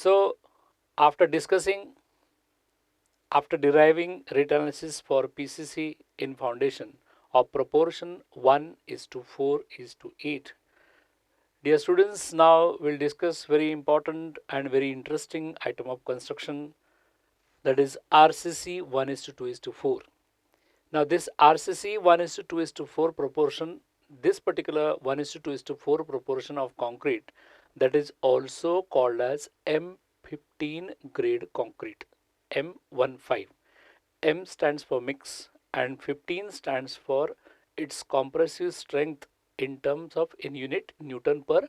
So after deriving rate analysis for PCC in foundation of proportion 1 is to 4 is to 8. Dear students, now we'll discuss very important and very interesting item of construction, that is RCC 1 is to 2 is to 4. Now this RCC 1 is to 2 is to 4 proportion, this particular 1 is to 2 is to 4 proportion of concrete, that is also called as M15 grade concrete, M15. M stands for mix and 15 stands for its compressive strength in terms of in unit Newton per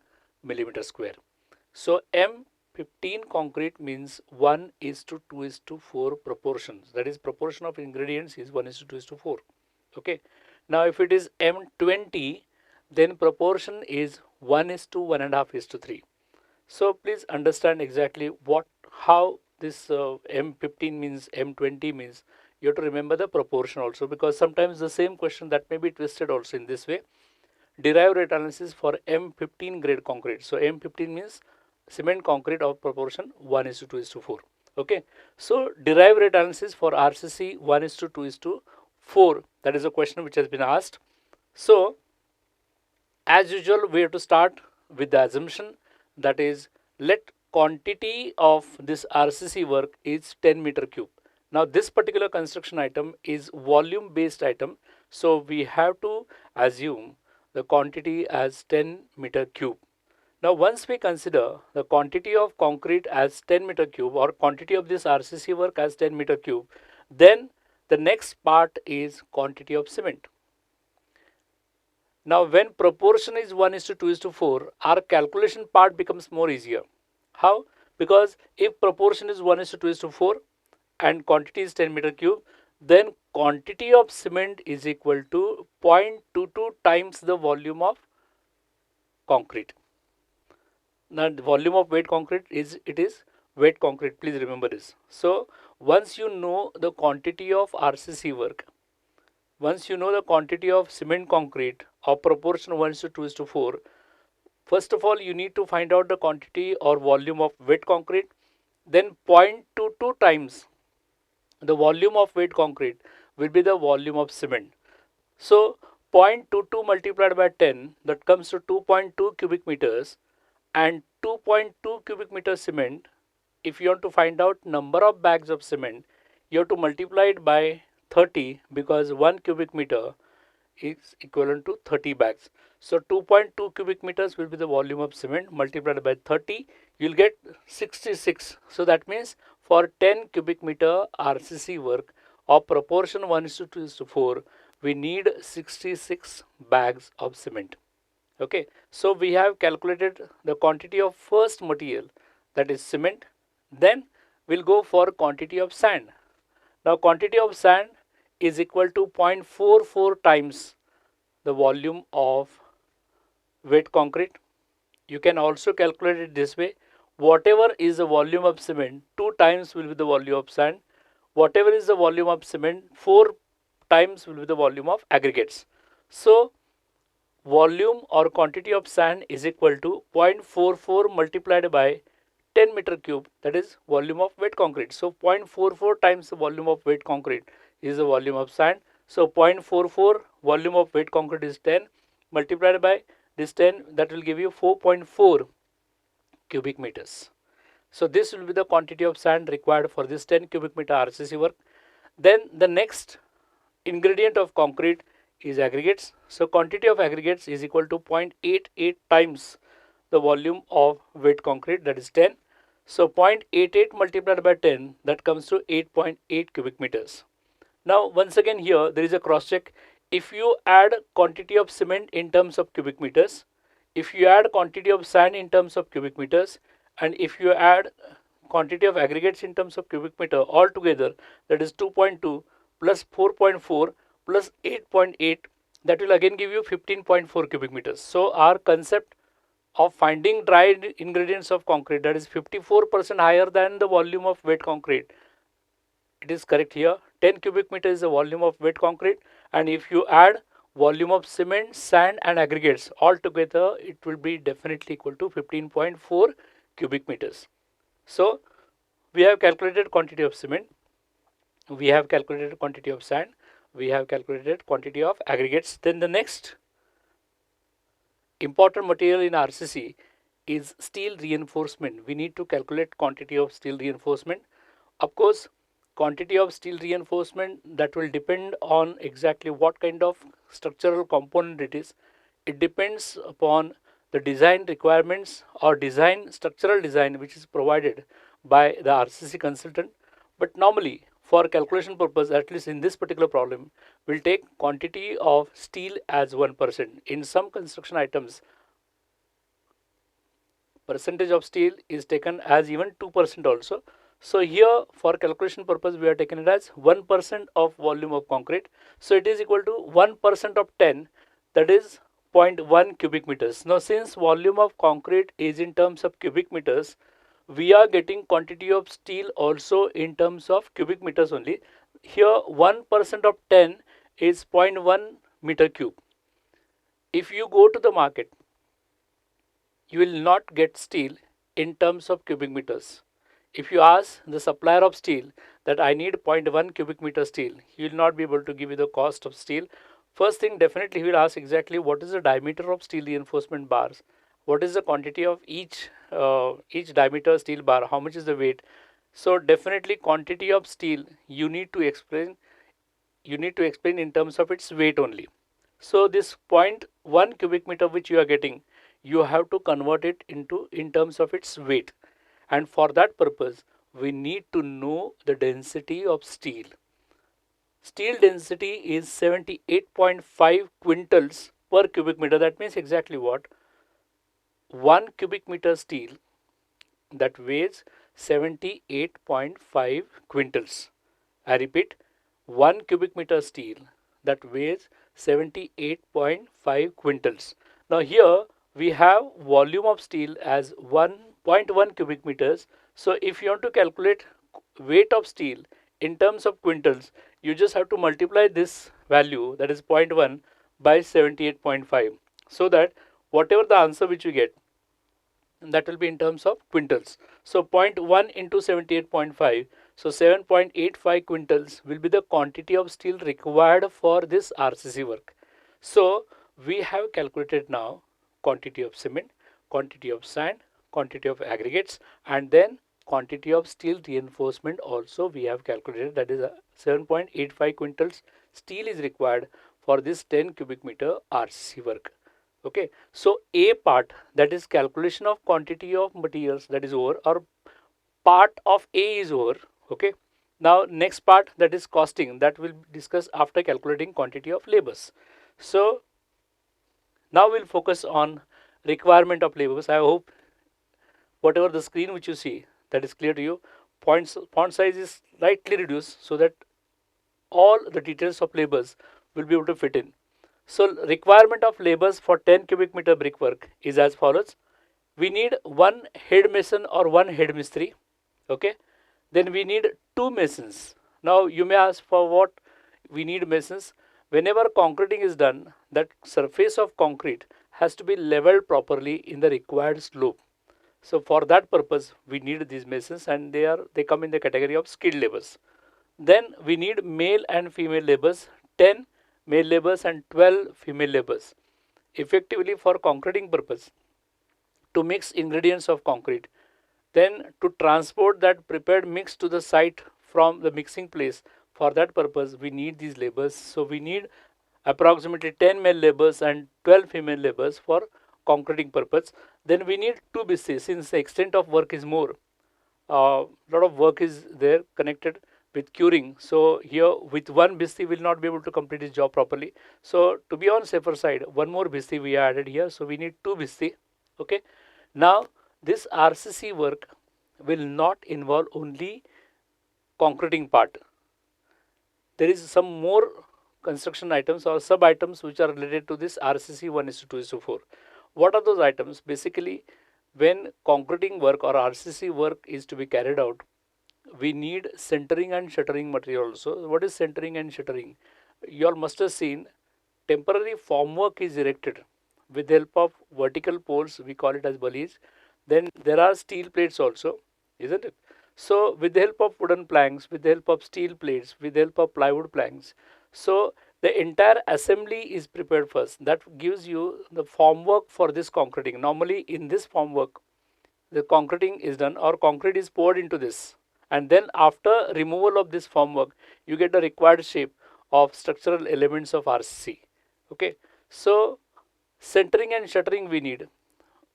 millimeter square. So M15 concrete means 1 is to 2 is to 4 proportions. That is, proportion of ingredients is 1 is to 2 is to 4. Okay. Now if it is M20, then proportion is 1 is to 1.5 is to 3. So please understand exactly how this M15 means, M20 means. You have to remember the proportion also, because sometimes the same question that may be twisted also in this way. Derive rate analysis for M15 grade concrete. So M15 means cement concrete of proportion 1 is to 2 is to 4. Okay. So derive rate analysis for RCC 1 is to 2 is to 4. That is a question which has been asked. So as usual, we have to start with the assumption, that is, let quantity of this RCC work is 10 meter cube. Now this particular construction item is volume based item, so we have to assume the quantity as 10 meter cube. Now once we consider the quantity of concrete as 10 meter cube, or quantity of this RCC work as 10 meter cube, then the next part is quantity of cement. Now when proportion is 1 is to 2 is to 4, our calculation part becomes more easier. How? Because if proportion is 1 is to 2 is to 4 and quantity is 10 meter cube, then quantity of cement is equal to 0.22 times the volume of concrete. Now the volume of wet concrete is wet concrete, please remember this. So once you know the quantity of RCC work, once you know the quantity of cement concrete of proportion 1 to 2 to 4, first of all you need to find out the quantity or volume of wet concrete. Then 0.22 times the volume of wet concrete will be the volume of cement. So 0.22 multiplied by 10, that comes to 2.2 cubic meters, and 2.2 cubic meter cement, if you want to find out number of bags of cement, you have to multiply it by 30, because 1 cubic meter is equivalent to 30 bags. So 2.2 cubic meters will be the volume of cement, multiplied by 30, you will get 66. So that means for 10 cubic meter RCC work of proportion 1 is to 2 is to 4, we need 66 bags of cement. Okay, so we have calculated the quantity of first material, that is cement. Then we'll go for quantity of sand. Now quantity of sand is equal to 0.44 times the volume of wet concrete. You can also calculate it this way: whatever is the volume of cement, 2 times will be the volume of sand. Whatever is the volume of cement, 4 times will be the volume of aggregates. So volume or quantity of sand is equal to 0.44 multiplied by 10 meter cube, that is volume of wet concrete. So 0.44 times the volume of wet concrete is the volume of sand. So 0.44 volume of wet concrete is 10, multiplied by this 10, that will give you 4.4 cubic meters. So this will be the quantity of sand required for this 10 cubic meter RCC work. Then the next ingredient of concrete is aggregates. So quantity of aggregates is equal to 0.88 times the volume of wet concrete, that is 10. So 0.88 multiplied by 10, that comes to 8.8 cubic meters. Now once again here there is a cross check. If you add quantity of cement in terms of cubic meters, if you add quantity of sand in terms of cubic meters, and if you add quantity of aggregates in terms of cubic meter, all together, that is 2.2 plus 4.4 plus 8.8, that will again give you 15.4 cubic meters. So our concept of finding dry ingredients of concrete, that is 54% higher than the volume of wet concrete, it is correct here. 10 cubic meter is the volume of wet concrete, and if you add volume of cement, sand and aggregates all together, it will be definitely equal to 15.4 cubic meters. So we have calculated quantity of cement, we have calculated quantity of sand, we have calculated quantity of aggregates. Then the next important material in RCC is steel reinforcement. We need to calculate quantity of steel reinforcement. Of course, quantity of steel reinforcement, that will depend on exactly what kind of structural component it is. It depends upon the design requirements or structural design which is provided by the RCC consultant. But normally, for calculation purpose, at least in this particular problem, we'll take quantity of steel as 1%. In some construction items, percentage of steel is taken as even 2% also. So here for calculation purpose we are taking it as 1% of volume of concrete. So it is equal to 1% of 10, that is zero point 0.1 cubic meters. Now since volume of concrete is in terms of cubic meters, we are getting quantity of steel also in terms of cubic meters only. Here 1% of 10 is 0 0.1 meter cube. If you go to the market, you will not get steel in terms of cubic meters. If you ask the supplier of steel that I need zero point 0.1 cubic meter steel, he will not be able to give you the cost of steel. First thing, definitely he will ask exactly what is the diameter of steel reinforcement bars, what is the quantity of each diameter steel bar, how much is the weight. So definitely quantity of steel you need to explain in terms of its weight only. So this zero point 0.1 cubic meter which you are getting, you have to convert it into in terms of its weight. And for that purpose, we need to know the density of steel. Steel density is 78.5 quintals per cubic meter. That means exactly what? 1 cubic meter steel that weighs 78.5 quintals. I repeat, 1 cubic meter steel that weighs 78.5 quintals. Now here we have volume of steel as 1.1 cubic meters. So if you want to calculate weight of steel in terms of quintals, you just have to multiply this value, that is zero point 0.1, by 78.5, so that whatever the answer which you get, that will be in terms of quintals. So 0 0.1 into 78.5, so 7.85 quintals will be the quantity of steel required for this RCC work. So we have calculated now quantity of cement, quantity of sand, quantity of aggregates, and then quantity of steel reinforcement also we have calculated, that is 7.85 quintals steel is required for this 10 cubic meter RCC work. Okay, so A part, that is calculation of quantity of materials, that is over, or part of A is over. Okay, now next part, that is costing, that will discuss after calculating quantity of labors. So now we'll focus on requirement of labors. I hope whatever the screen which you see, that is clear to you. Font size is slightly reduced so that all the details of labors will be able to fit in. So requirement of labors for 10 cubic meter brickwork is as follows. We need one head mason or one head mistri. Okay. Then we need two masons. Now you may ask for what we need masons. Whenever concreting is done, that surface of concrete has to be leveled properly in the required slope. So for that purpose, we need these masons, and they come in the category of skilled laborers. Then we need male and female laborers, 10 male laborers and 12 female laborers, effectively for concreting purpose, to mix ingredients of concrete, then to transport that prepared mix to the site from the mixing place. For that purpose we need these laborers. So we need approximately 10 male laborers and 12 female laborers for concreting purpose. Then we need two BC, since the extent of work is more, a lot of work is there connected with curing. So here with one BC will not be able to complete his job properly. So to be on safer side, one more BC we added here. So we need two BC. Okay. Now this RCC work will not involve only concreting part. There is some more construction items or sub items which are related to this RCC 1:2:4. What are those items? Basically, when concreting work or RCC work is to be carried out, we need centering and shuttering material also. What is centering and shuttering? You all must have seen temporary formwork is erected with the help of vertical poles, we call it as bullies. Then there are steel plates also. isn't it? So with the help of wooden planks, with the help of steel plates, with the help of plywood planks, so the entire assembly is prepared first. That gives you the formwork for this concreting. Normally in this formwork, the concreting is done or concrete is poured into this, and then after removal of this formwork, you get the required shape of structural elements of RCC. Okay, so centering and shuttering we need.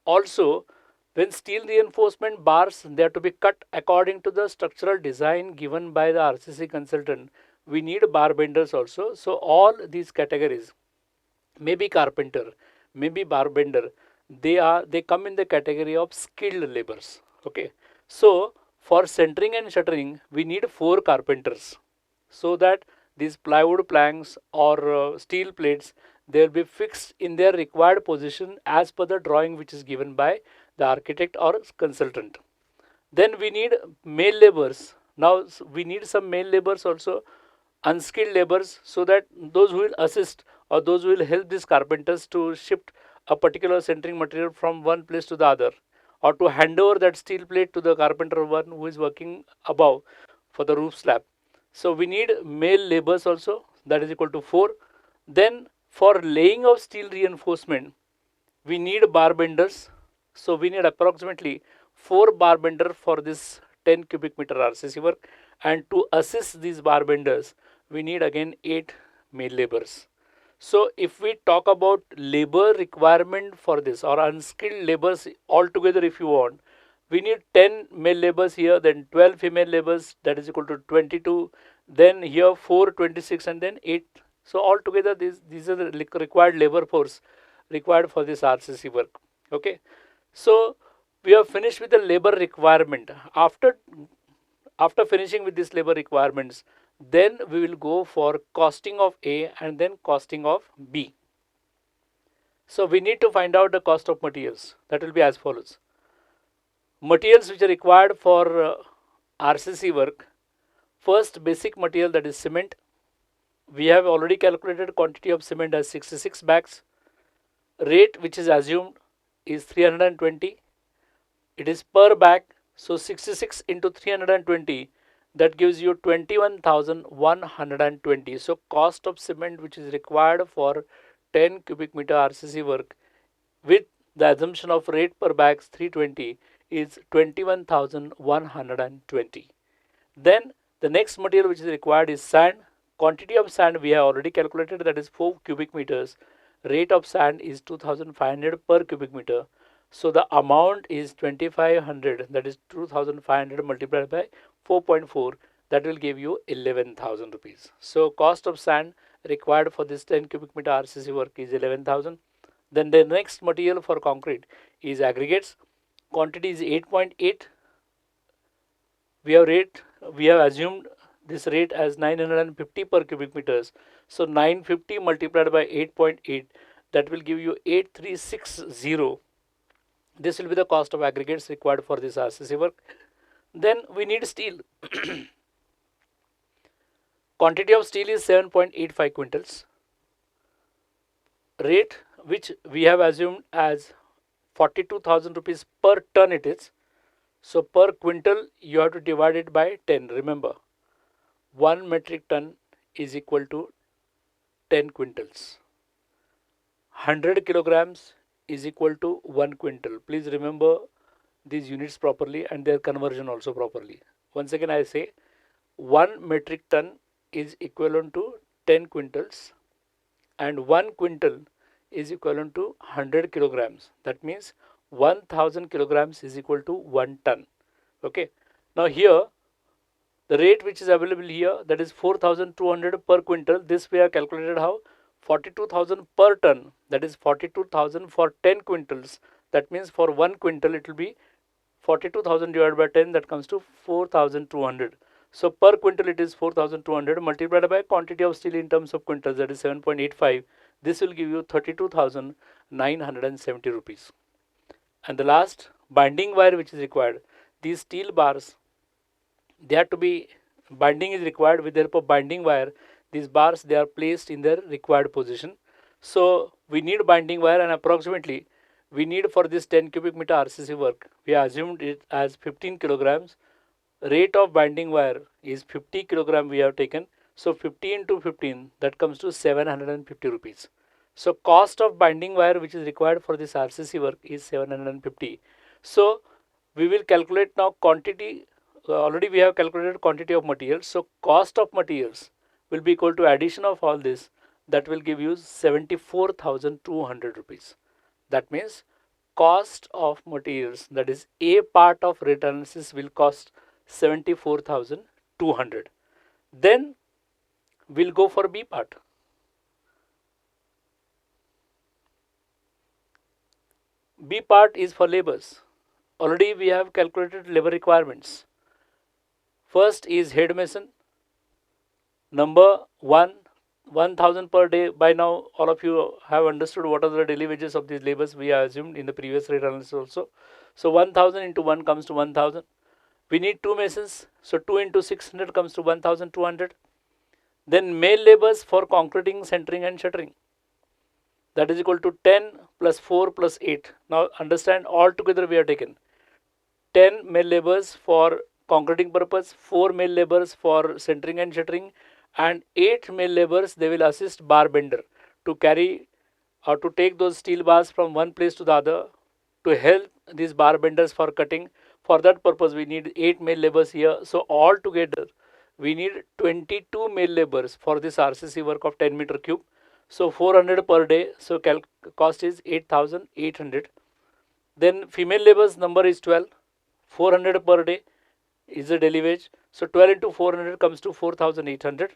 Also, when steel reinforcement bars, they are to be cut according to the structural design given by the RCC consultant. We need bar benders also. So all these categories, maybe carpenter, maybe bar bender, they come in the category of skilled labors. Okay. So for centering and shuttering, we need 4 carpenters, so that these plywood planks or steel plates, they will be fixed in their required position as per the drawing which is given by the architect or consultant. Then we need male laborers. Now we need some male laborers also, unskilled laborers, so that those who will assist or those who will help these carpenters to shift a particular centering material from one place to the other, or to hand over that steel plate to the carpenter one who is working above for the roof slab. So we need male laborers also, that is equal to 4. Then for laying of steel reinforcement, we need bar benders. So we need approximately 4 bar bender for this 10 cubic meter RCC work, and to assist these bar benders, we need again 8 male laborers. So if we talk about labor requirement for this, or unskilled laborers altogether if you want, we need 10 male laborers here, then 12 female laborers, that is equal to 22, then here 4, 26, and then 8. So altogether these are the required labor force required for this RCC work. Okay. So we have finished with the labor requirement. After finishing with these labor requirements, then we will go for costing of A and then costing of B. So we need to find out the cost of materials. That will be as follows. Materials which are required for RCC work. First basic material, that is cement. We have already calculated quantity of cement as 66 bags. Rate which is assumed is 320. It is per bag. So 66 into 320, that gives you 21,120. So cost of cement which is required for 10 cubic meter RCC work with the assumption of rate per bags 320 is 21,120. Then the next material which is required is sand. Quantity of sand we have already calculated, that is 4 cubic meters. Rate of sand is 2,500 per cubic meter. So the amount is 2,500, that is 2,500 multiplied by 4.4, that will give you 11,000 rupees. So cost of sand required for this 10 cubic meter RCC work is 11,000. Then the next material for concrete is aggregates. Quantity is 8.8. We have assumed this rate as 950 per cubic meters. So 950 multiplied by 8.8, that will give you 8360. This will be the cost of aggregates required for this RCC work. Then we need steel. Quantity of steel is 7.85 quintals. Rate which we have assumed as 42,000 rupees per ton it is. So per quintal you have to divide it by 10. Remember, 1 metric ton is equal to 10 quintals. 100 kilograms is equal to 1 quintal. Please remember these units properly and their conversion also properly. Once again I say 1 metric ton is equivalent to 10 quintals, and 1 quintal is equivalent to 100 kilograms. That means 1000 kilograms is equal to 1 ton. Okay. Now here the rate which is available here, that is 4,200 per quintal. This we have calculated how? 42,000 per ton, that is 42,000 for 10 quintals. That means for 1 quintal it will be 42,000 divided by 10, that comes to 4,200. So per quintal it is 4,200 multiplied by quantity of steel in terms of quintals, that is 7.85. This will give you 32,970 rupees. And the last, binding wire which is required. These steel bars, they have to be, binding is required. With the help of binding wire, these bars, they are placed in their required position. So we need binding wire, and approximately we need for this 10 cubic meter RCC work, we assumed it as 15 kilograms. Rate of binding wire is 50 kilogram we have taken. So 50 into 15, that comes to 750 rupees. So cost of binding wire which is required for this RCC work is 750. So we will calculate now quantity. Already we have calculated quantity of materials. So cost of materials will be equal to addition of all this. That will give you 74,200 rupees. That means cost of materials, that is A part of rate analysis, will cost 74,200. Then we'll go for B part. B part is for labors. Already we have calculated labor requirements. First is head mason. Number 1, 1000 per day. By now all of you have understood what are the daily wages of these laborers we have assumed in the previous rate analysis also. So 1000 into 1 comes to 1000. We need 2 masons, so 2 into 600 comes to 1200. Then male laborers for concreting, centering and shuttering, that is equal to 10 plus 4 plus 8. Now understand, all together we have taken 10 male laborers for concreting purpose, 4 male laborers for centering and shuttering, and 8 male laborers, they will assist bar bender to carry or to take those steel bars from one place to the other, to help these bar benders for cutting. For that purpose we need 8 male laborers here. So all together we need 22 male laborers for this RCC work of 10 meter cube. So 400 per day, so cost is 8,800. Then female laborers number is 12, 400 per day is the daily wage. So 12 into 400 comes to 4,800.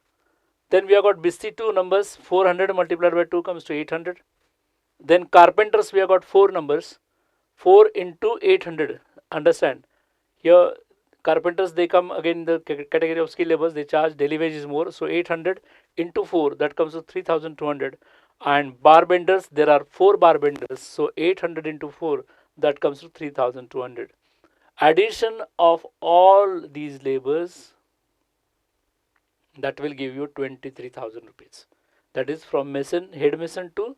Then we have got BC 2 numbers, 400 multiplied by 2 comes to 800. Then carpenters we have got 4 numbers, 4 into 800. Understand, here carpenters, they come again in the category of skilled laborers, they charge daily wage is more. So 800 into 4, that comes to 3,200. And bar benders, there are 4 bar benders, so 800 into 4, that comes to 3,200. Addition of all these labors, that will give you 23,000 rupees. That is from mason, head mason to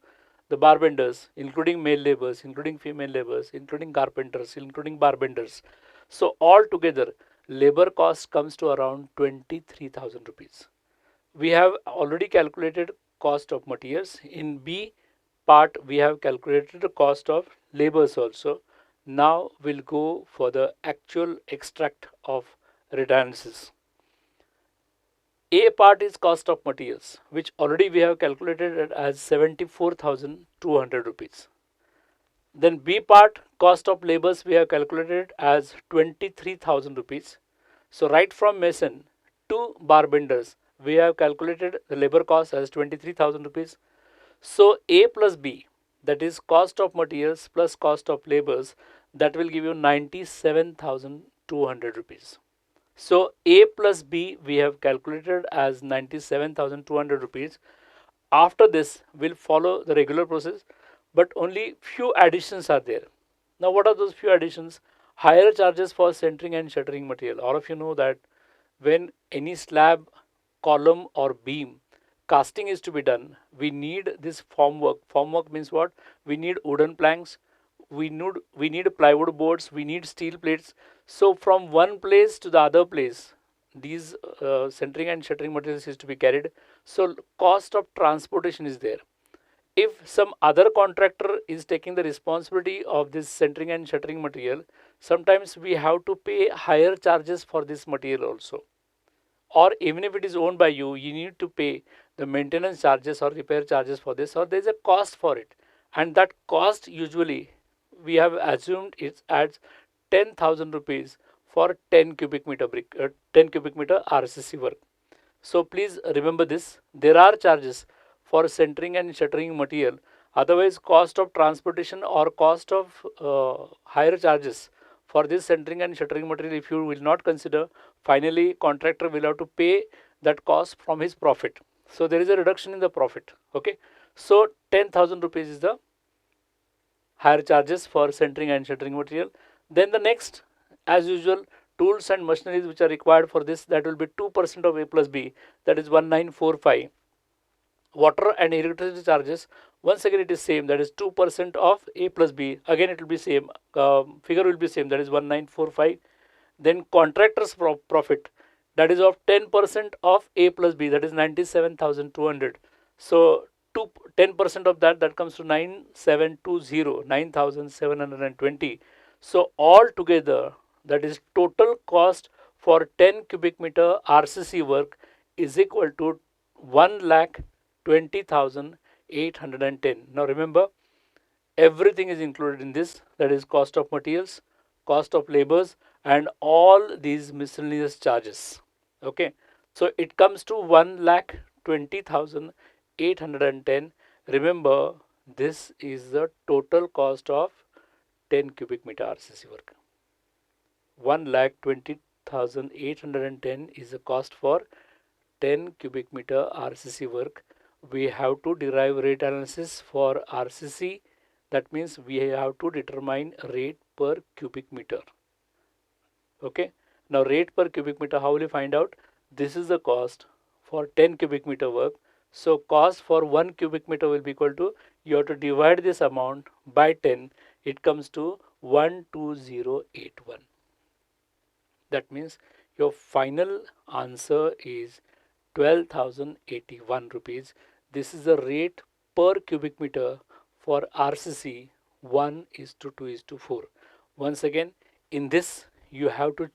the bar benders, including male laborers, including female laborers, including carpenters, including bar benders. So all together labor cost comes to around 23,000 rupees. We have already calculated cost of materials. In B part we have calculated the cost of labors also. Now we'll go for the actual extract of rate analysis. A part is cost of materials, which already we have calculated it as 74,200 rupees. Then B part, cost of labors, we have calculated as 23,000 rupees. So right from mason to bar benders, we have calculated the labor cost as 23,000 rupees. So A plus B, that is cost of materials plus cost of labors, that will give you 97,200 rupees. So A plus B we have calculated as 97,200 rupees. After this we'll follow the regular process, but only few additions are there. Now what are those few additions? Higher charges for centering and shuttering material. All of you know that when any slab, column or beam casting is to be done, we need this formwork. Formwork means what? We need wooden planks, we need plywood boards, we need steel plates. So from one place to the other place, these centering and shuttering materials is to be carried. So cost of transportation is there. If some other contractor is taking the responsibility of this centering and shuttering material, sometimes we have to pay higher charges for this material also. Or even if it is owned by you, you need to pay the maintenance charges or repair charges for this, or there is a cost for it. And that cost usually we have assumed it adds 10,000 rupees for 10 cubic meter 10 cubic meter RCC work. So please remember this. There are charges for centering and shuttering material. Otherwise, cost of transportation or cost of higher charges for this centering and shuttering material, if you will not consider, finally contractor will have to pay that cost from his profit. So there is a reduction in the profit. Okay. So 10,000 rupees is the higher charges for centering and shuttering material. Then the next, as usual, tools and machineries which are required for this, that will be 2% of A plus B, that is 1945. Water and electricity charges, Once again it is same, that is 2% of A plus B. Again it will be same, figure will be same, that is 1945. Then contractors profit, that is of 10% of A plus B, that is 97,200. So 10% of that, that comes to 9720, 9,720. So all together, that is total cost for 10 cubic meter RCC work is equal to 1,20,810. Now remember, everything is included in this, that is cost of materials, cost of labors, and all these miscellaneous charges. Okay, so it comes to 1,20,810. remember, this is the total cost of 10 cubic meter RCC work. 1,20,810 is the cost for 10 cubic meter RCC work. We have to derive rate analysis for RCC. That means we have to determine rate per cubic meter. Okay. Now rate per cubic meter, how will you find out? This is the cost for 10 cubic meter work. So cost for 1 cubic meter will be equal to, you have to divide this amount by 10. It comes to 12081. That means your final answer is 12,081 rupees. This is the rate per cubic meter for RCC 1:2:4. Once again, in this you have to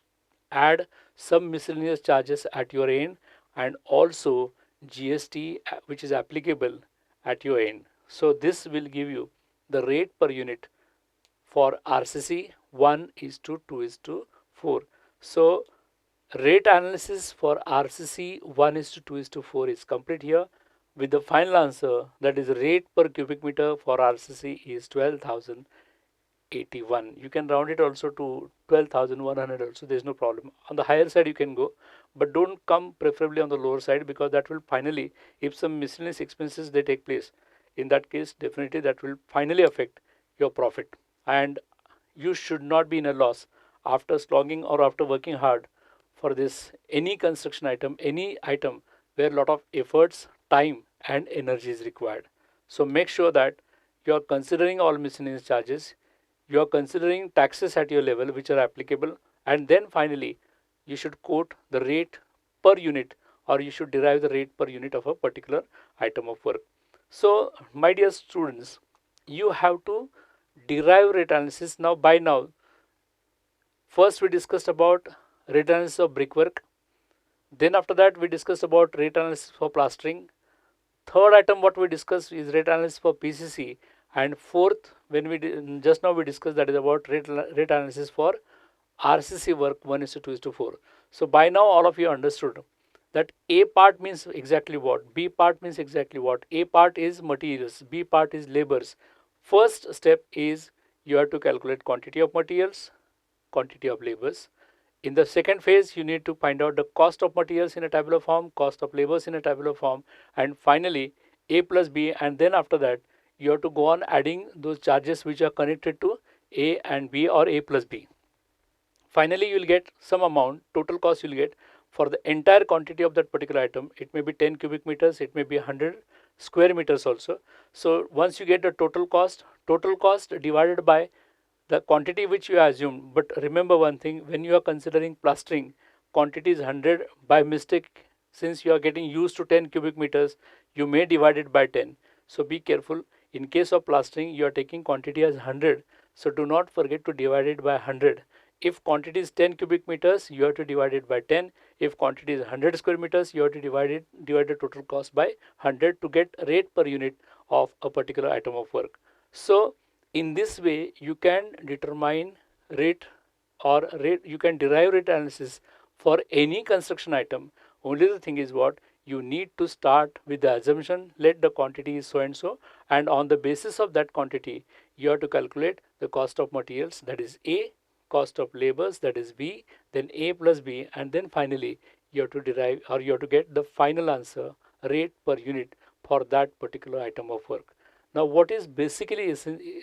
add some miscellaneous charges at your end, and also GST which is applicable at your end. So this will give you the rate per unit for RCC 1:2:4. So rate analysis for RCC 1:2:4 is complete here, with the final answer, that is rate per cubic meter for RCC is 12,081. You can round it also to 12,100 also, there is no problem. On the higher side you can go, but don't come preferably on the lower side, because that will finally, if some miscellaneous expenses they take place, in that case definitely that will finally affect your profit, and you should not be in a loss after slogging or after working hard for this any construction item, any item where a lot of efforts, time and energy is required. So make sure that you are considering all miscellaneous charges, you are considering taxes at your level which are applicable, and then finally you should quote the rate per unit, or you should derive the rate per unit of a particular item of work. So my dear students, you have to derive rate analysis. Now by now, first we discussed about rate analysis of brickwork, then after that we discussed about rate analysis for plastering. Third item what we discussed is rate analysis for PCC, and fourth, when we just now we discussed, that is about rate analysis for RCC work 1:2:4. So by now all of you understood that A part means exactly what, B part means exactly what. A part is materials, B part is labors. First step is you have to calculate quantity of materials, quantity of labors. In the second phase, you need to find out the cost of materials in a tabular form, cost of labors in a tabular form, and finally A plus B, and then after that you have to go on adding those charges which are connected to A and B, or A plus B. Finally you will get some amount, total cost you will get for the entire quantity of that particular item. It may be 10 cubic meters, it may be 100 square meters also. So once you get the total cost divided by the quantity which you assumed. But remember one thing, when you are considering plastering, quantity is 100. By mistake, since you are getting used to 10 cubic meters, you may divide it by 10. So be careful. In case of plastering, you are taking quantity as 100. So do not forget to divide it by 100. If quantity is 10 cubic meters, you have to divide it by 10. If quantity is 100 square meters, you have to divide the total cost by 100 to get rate per unit of a particular item of work. So in this way you can determine rate, or you can derive rate analysis for any construction item. Only the thing is what, you need to start with the assumption, let the quantity is so and so, and on the basis of that quantity you have to calculate the cost of materials, that is A, cost of labors, that is B, then A plus B, and then finally you have to derive, or you have to get the final answer, rate per unit for that particular item of work. Now what is basically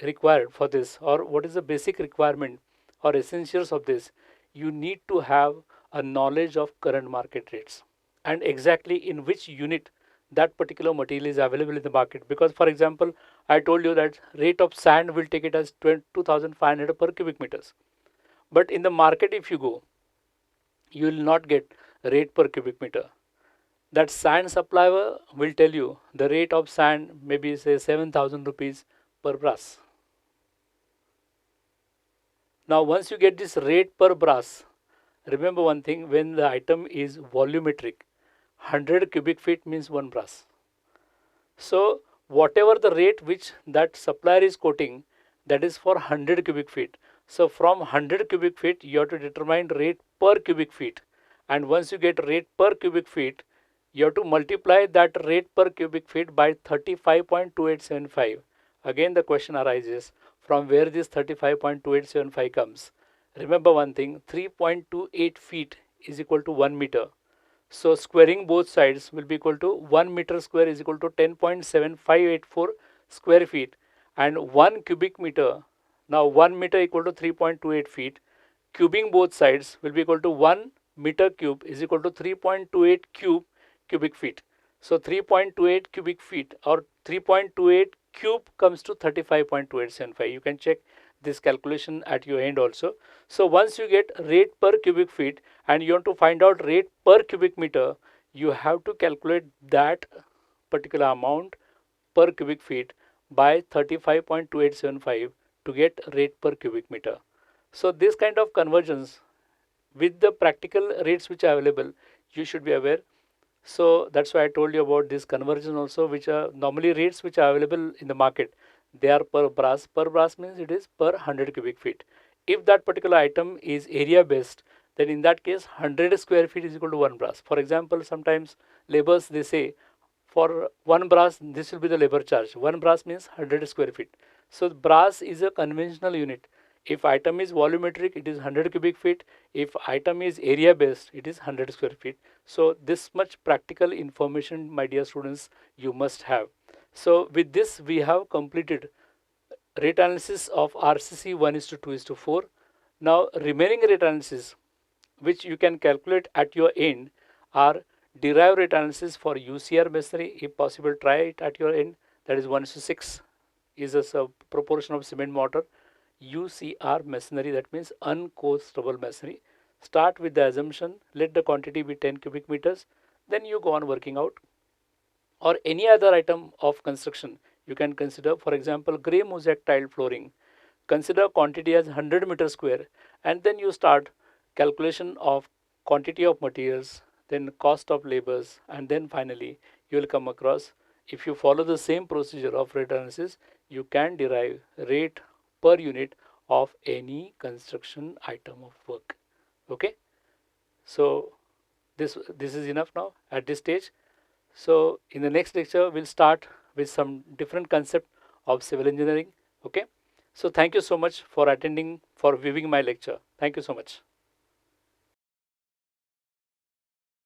required for this, or what is the basic requirement or essentials of this? You need to have a knowledge of current market rates and exactly in which unit that particular material is available in the market. Because for example, I told you that rate of sand will take it as 2500 per cubic meters. But in the market, if you go, you will not get rate per cubic meter. That sand supplier will tell you the rate of sand maybe say 7,000 rupees per brass. Now once you get this rate per brass, remember one thing, when the item is volumetric, 100 cubic feet means one brass. So whatever the rate which that supplier is quoting, that is for 100 cubic feet. So from 100 cubic feet, you have to determine rate per cubic feet. And once you get rate per cubic feet, you have to multiply that rate per cubic feet by 35.2875. Again, the question arises from where this 35.2875 comes. Remember one thing, 3.28 feet is equal to 1 meter. So squaring both sides will be equal to 1 meter square is equal to 10.7584 square feet, and 1 cubic meter. Now 1 meter equal to 3.28 feet. Cubing both sides will be equal to 1 meter cube is equal to 3.28 cubic feet. So 3.28 cubic feet or 3.28 cube comes to 35.2875. You can check this calculation at your end also. So once you get rate per cubic feet and you want to find out rate per cubic meter, you have to calculate that particular amount per cubic feet by 35.2875 to get rate per cubic meter. So this kind of conversions with the practical rates which are available, you should be aware. So that's why I told you about this conversion also, which are normally rates which are available in the market. They are per brass. Per brass means it is per 100 cubic feet. If that particular item is area based, then in that case 100 square feet is equal to 1 brass. For example, sometimes laborers they say for 1 brass this will be the labor charge. 1 brass means 100 square feet. So brass is a conventional unit. If item is volumetric, it is 100 cubic feet. If item is area based, it is 100 square feet. So this much practical information, my dear students, you must have. So with this, we have completed rate analysis of RCC 1:2:4. Now remaining rate analysis, which you can calculate at your end, are derived rate analysis for UCR masonry. If possible, try it at your end. That is 1:6 is a proportion of cement mortar. UCR masonry, that means uncoarse rubble masonry. Start with the assumption, let the quantity be 10 cubic meters, then you go on working out. Or any other item of construction you can consider, for example, grey mosaic tile flooring. Consider quantity as 100 meter square, and then you start calculation of quantity of materials, then cost of labors, and then finally you will come across, if you follow the same procedure of rate analysis, you can derive rate per unit of any construction item of work. Okay, so this is enough now at this stage. So in the next lecture we'll start with some different concept of civil engineering. Okay, so thank you so much for attending, for viewing my lecture. Thank you so much.